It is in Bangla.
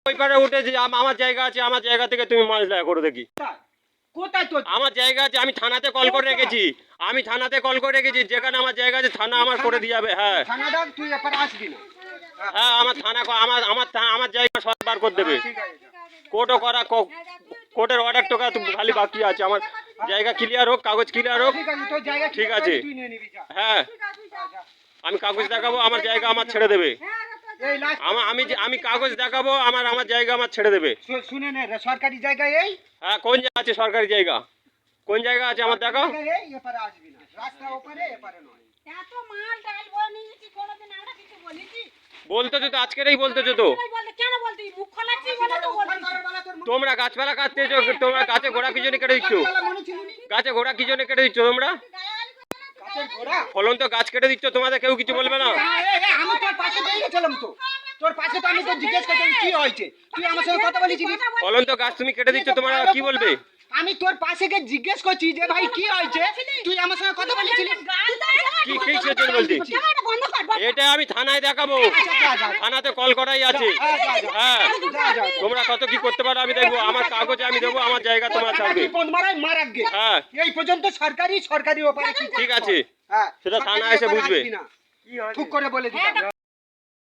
ওই পারে উঠে যে আমার জায়গা আছে, আমার জায়গা থেকে তুমি মাছ দেখা করো দেখি। কোথায় তো আমার জায়গা আছে, আমি থানাতে কল করে রেখেছি, আমি থানাতে কল করে রেখেছি, যেখানে আমার জায়গা আছে থানা আমার করে দিয়ে যাবে। হ্যাঁ থানাটা তুই এপারে আসবি না। হ্যাঁ, আমার থানা আমার জায়গা সব বার করে দেবে। ঠিক আছে কোর্টও করা, কোর্টের অর্ডার টোকা খালি বাকি আছে। আমার জায়গা ক্লিয়ার হোক, কাগজ ক্লিয়ার হোক। ঠিক আছে তোর জায়গা ঠিক আছে। তুই নিয়ে নিবি যা। হ্যাঁ, আমি কাগজ দেখাবো, আমার জায়গা আমার ছেড়ে দেবে। এই লাস্ট আমি কাগজ দেখাবো, আমার জায়গা আমার ছেড়ে দেবে। শুনে নে সরকারি জায়গায় এই হ্যাঁ, কোন জায়গা আছে সরকারি জায়গা? কোন জায়গা আছে আমার দেখাও। এই এপারে আসবি না, রাস্তা ওপারে এপারে নয়। এত মাল ডাল বয়ে নিয়েছি, কোনোদিন আমরা কিছু বলিনি। বলতেছো তো, আজকেরই বলতেছো তো। কেন বলতি? মুখ খোলাচ্ছি বলে তো বলছি। তোমরা গাছপালা কাটতেছো, তোমরা গাছে গোড়া কি জন্য কেটে দিচ্ছ? গাছে গোড়া কি জন্য কেটে দিচ্ছ তোমরা? গাছের গোড়া ফলন তো গাছ কেটে দিচ্ছ, তোমাদের কেউ কিছু বলবে না। আমি তোর পাশে দাঁড়িয়েছিলাম তো, তোর পাশে তো আমি তো জিজ্ঞেস করছিলাম কি হয়েছে, তুই আমার সঙ্গে কথা বলেছিলি। ফলন তো গাছ তুমি কেটে দিচ্ছ, তোমরা কি বলবে? আমি তোর পাশে গিয়ে জিজ্ঞেস করছি যে ভাই কি হয়েছে, তুই আমার সঙ্গে কথা বলেছিলি। কি কি সেটা বলছি? ক্যামেরাটা বন্ধ কর। এটা আমি থানায় দেখাবো, যা, যা। থানাতে কল করাই আছে। হ্যাঁ, তোমরা কত কি করতে পারো আমি দেখবো, আমার কাগজে আমি দেবো, আমার জায়গা তোমরা ছাড়বে। মারাগে হ্যাঁ এই পর্যন্ত সরকারি ওপারে কি ঠিক আছে, হ্যাঁ সেটা থানা এসে বুঝবে। ঠিক করে বলে দিলাম।